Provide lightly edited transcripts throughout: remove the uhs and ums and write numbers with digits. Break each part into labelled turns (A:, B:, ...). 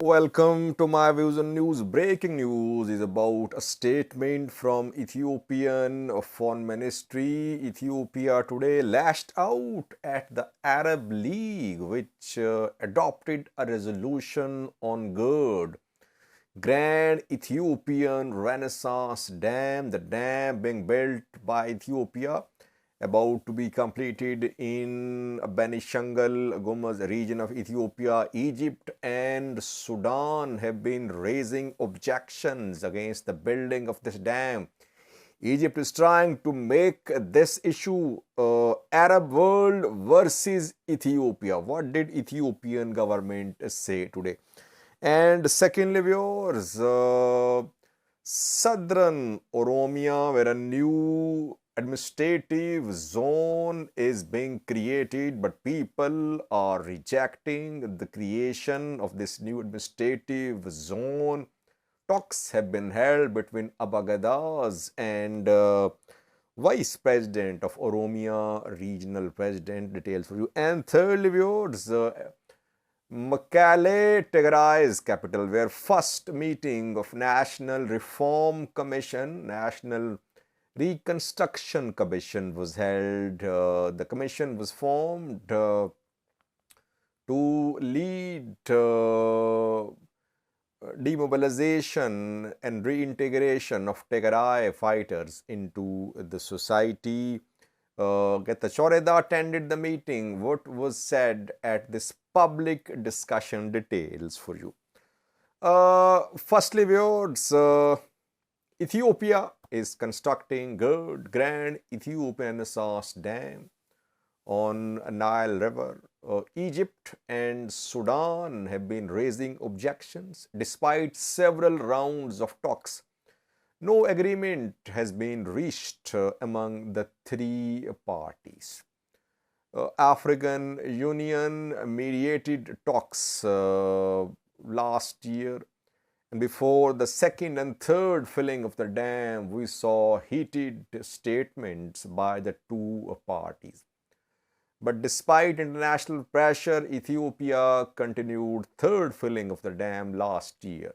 A: Welcome to my views on news. Breaking news is about a statement from Ethiopian Foreign Ministry. Ethiopia today lashed out at the Arab League, which adopted a resolution on GERD, Grand Ethiopian Renaissance Dam, the dam being built by Ethiopia, about to be completed in Benishangul Gumuz region of Ethiopia. Egypt and Sudan have been raising objections against the building of this dam. Egypt is trying to make this issue Arab world versus Ethiopia. What did Ethiopian government say today? And secondly, viewers, Southern Oromia, where a new administrative zone is being created, but people are rejecting the creation of this new administrative zone. Talks have been held between Abagadas and Vice President of Oromia, Regional President. Details for you. And thirdly, viewers, Mekelle Tigray's capital, where first meeting of National Reform Commission, National Reconstruction Commission was held. The commission was formed to lead demobilization and reintegration of Tigray fighters into the society. Geta Choreda attended the meeting. What was said at this public discussion? Details for you. Firstly, viewers, Ethiopia is constructing Grand Ethiopian Renaissance Dam on Nile River. Egypt and Sudan have been raising objections despite several rounds of talks. No agreement has been reached among the three parties. African Union mediated talks last year, and before the second and third filling of the dam, we saw heated statements by the two parties. But despite international pressure, Ethiopia continued third filling of the dam last year.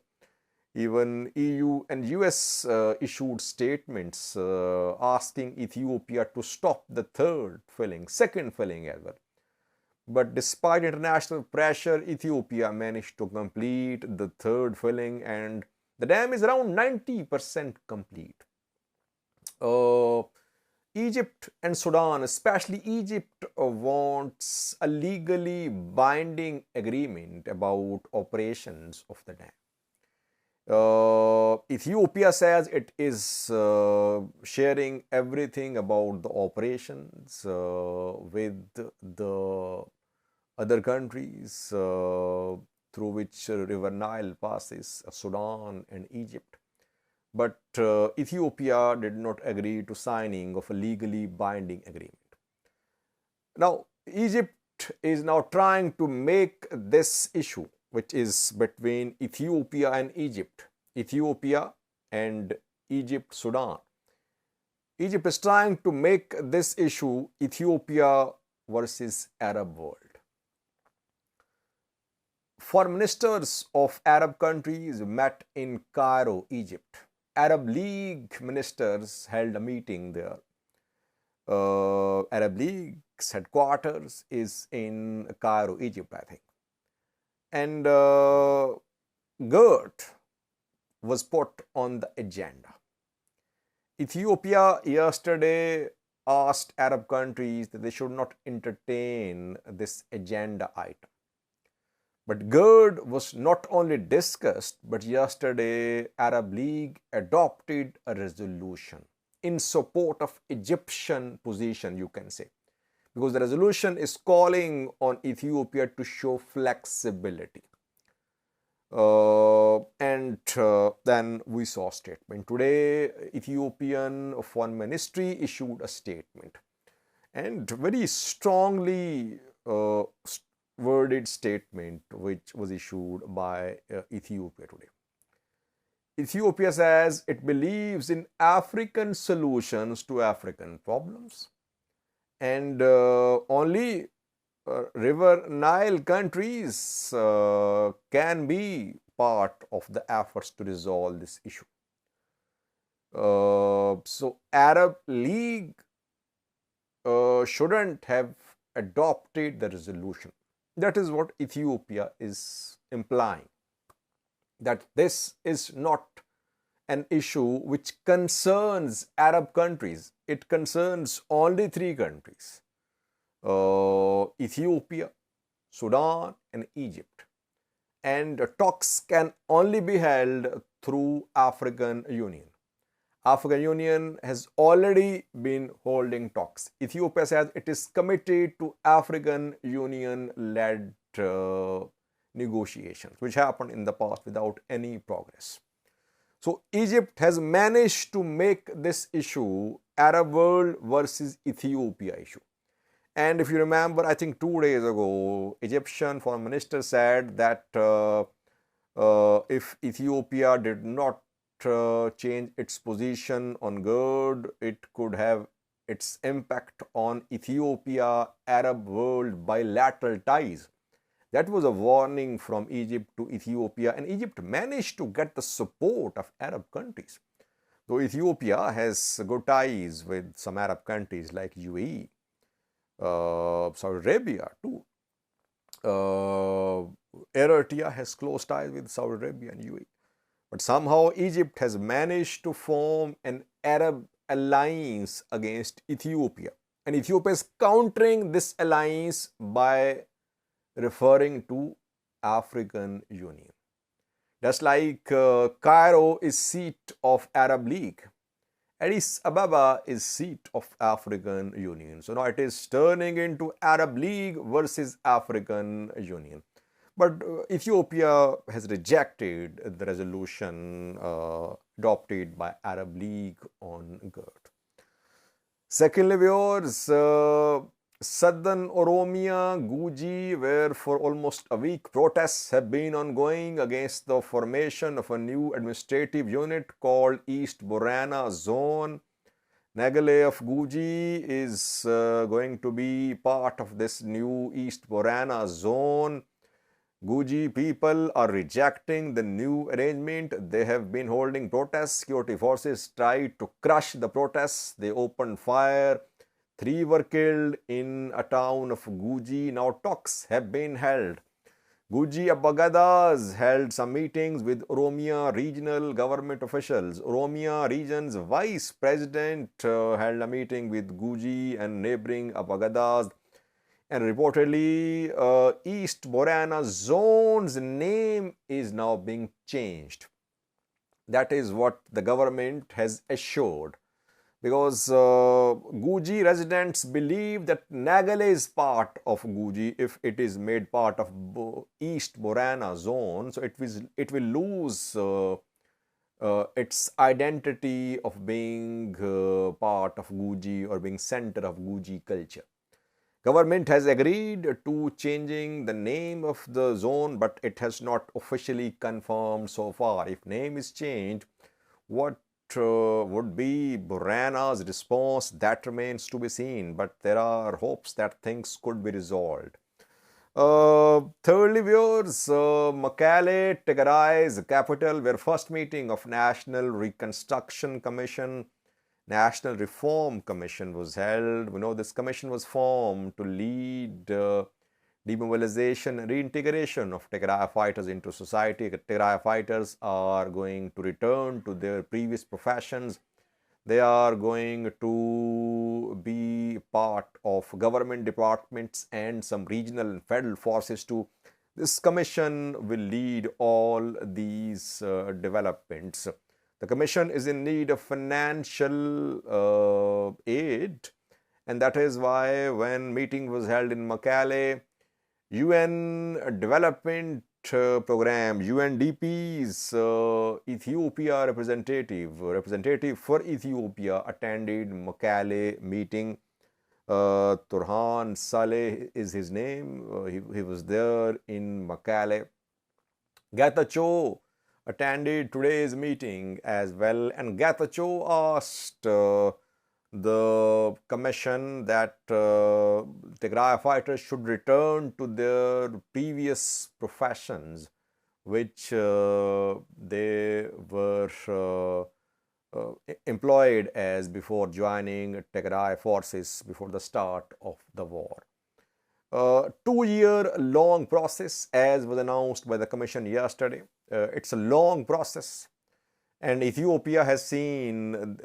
A: Even EU and US issued statements asking Ethiopia to stop the second filling as well. But despite international pressure, Ethiopia managed to complete the third filling, and the dam is around 90% complete. Egypt and Sudan, especially Egypt, wants a legally binding agreement about operations of the dam. Ethiopia says it is sharing everything about the operations with the other countries through which River Nile passes, Sudan and Egypt. But Ethiopia did not agree to signing of a legally binding agreement. Now, Egypt is now trying to make this issue, which is between Ethiopia and Egypt, Ethiopia and Egypt, Sudan. Egypt is trying to make this issue Ethiopia versus Arab world. Foreign ministers of Arab countries met in Cairo, Egypt. Arab League ministers held a meeting there. Arab League's headquarters is in Cairo, Egypt, I think. And GERD was put on the agenda. Ethiopia yesterday asked Arab countries that they should not entertain this agenda item. But GERD was not only discussed, but yesterday Arab League adopted a resolution in support of Egyptian position, you can say, because the resolution is calling on Ethiopia to show flexibility. Then we saw a statement. Today, Ethiopian Foreign Ministry issued a statement, and very strongly worded statement which was issued by Ethiopia today. Ethiopia says it believes in African solutions to African problems, and only river Nile countries can be part of the efforts to resolve this issue. So Arab League shouldn't have adopted the resolution. That is what Ethiopia is implying, that this is not an issue which concerns Arab countries. It concerns only three countries: Ethiopia, Sudan, and Egypt. And talks can only be held through African Union. African Union has already been holding talks. Ethiopia says it is committed to African Union-led negotiations, which happened in the past without any progress. So Egypt has managed to make this issue Arab world versus Ethiopia issue. And if you remember, I think 2 days ago, Egyptian foreign minister said that if Ethiopia did not change its position on GERD, it could have its impact on Ethiopia-Arab world bilateral ties. That was a warning from Egypt to Ethiopia, and Egypt managed to get the support of Arab countries. Though Ethiopia has good ties with some Arab countries like UAE, Saudi Arabia too. Eritrea has close ties with Saudi Arabia and UAE. But somehow Egypt has managed to form an Arab alliance against Ethiopia. And Ethiopia is countering this alliance by referring to African Union. Just like Cairo is seat of Arab League, Addis Ababa is seat of African Union. So now it is turning into Arab League versus African Union. But Ethiopia has rejected the resolution adopted by Arab League on GERD. Secondly, viewers, Southern Oromia, Guji, where for almost a week protests have been ongoing against the formation of a new administrative unit called East Borana Zone. Mekelle of Guji is going to be part of this new East Borana Zone. Guji people are rejecting the new arrangement. They have been holding protests. Security forces tried to crush the protests. They opened fire. 3 were killed in a town of Guji. Now talks have been held. Guji Abagadas held some meetings with Oromia regional government officials. Oromia region's vice president held a meeting with Guji and neighboring Abagadas. And reportedly, East Borana Zone's name is now being changed. That is what the government has assured. Because Guji residents believe that Mekelle is part of Guji if it is made part of East Borana Zone. So it will lose its identity of being part of Guji or being center of Guji culture. Government has agreed to changing the name of the zone, but it has not officially confirmed so far. If name is changed, what would be Borana's response? That remains to be seen, but there are hopes that things could be resolved. Thirdly, viewers, Mekelle Tigray's capital, where first meeting of National Reconstruction Commission, National Reform Commission was held. We know this commission was formed to lead demobilization and reintegration of Tigray fighters into society. Tigray fighters are going to return to their previous professions. They are going to be part of government departments and some regional and federal forces too. This commission will lead all these developments. The commission is in need of financial aid, and that is why when meeting was held in Mekelle, UN Development Program, UNDP's Ethiopia representative for Ethiopia attended Mekelle meeting. Turhan Saleh is his name. He was there in Mekelle. Getachew attended today's meeting as well, and Getachew asked the commission that Tigray fighters should return to their previous professions, which they were employed as before joining Tigray forces before the start of the war. 2-year long process, as was announced by the commission yesterday. It's a long process, and Ethiopia has seen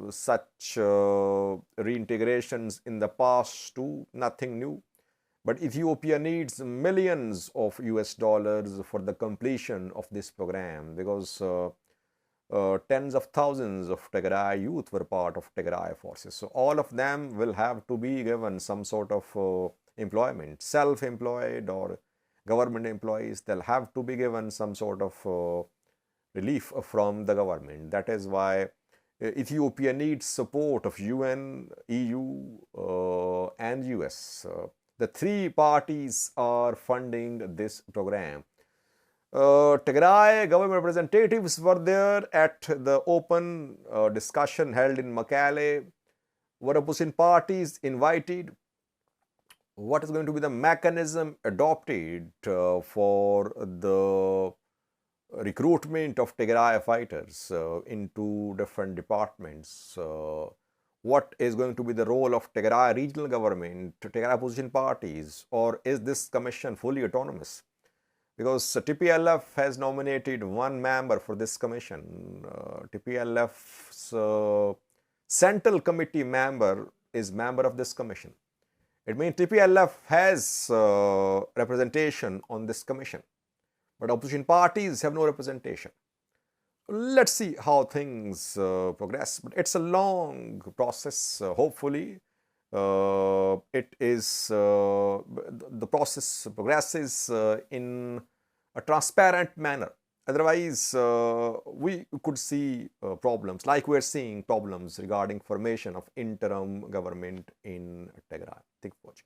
A: such reintegrations in the past too, nothing new. But Ethiopia needs millions of US dollars for the completion of this program, because tens of thousands of Tigray youth were part of Tigray forces. So all of them will have to be given some sort of employment, self-employed or government employees. They'll have to be given some sort of relief from the government. That is why Ethiopia needs support of UN, EU, and US. The three parties are funding this program. Tigray government representatives were there at the open discussion held in Mekelle. Were opposition parties invited? What is going to be the mechanism adopted for the recruitment of Tigray fighters into different departments? What is going to be the role of Tigray regional government, Tigray opposition parties, or is this commission fully autonomous? Because TPLF has nominated one member for this commission. TPLF's central committee member is member of this commission. It means TPLF has representation on this commission, but opposition parties have no representation. Let's see how things progress, but it's a long process. Hopefully, the process progresses in a transparent manner. Otherwise, we could see problems, like we're seeing problems regarding formation of interim government in Tigray. Thank you for watching.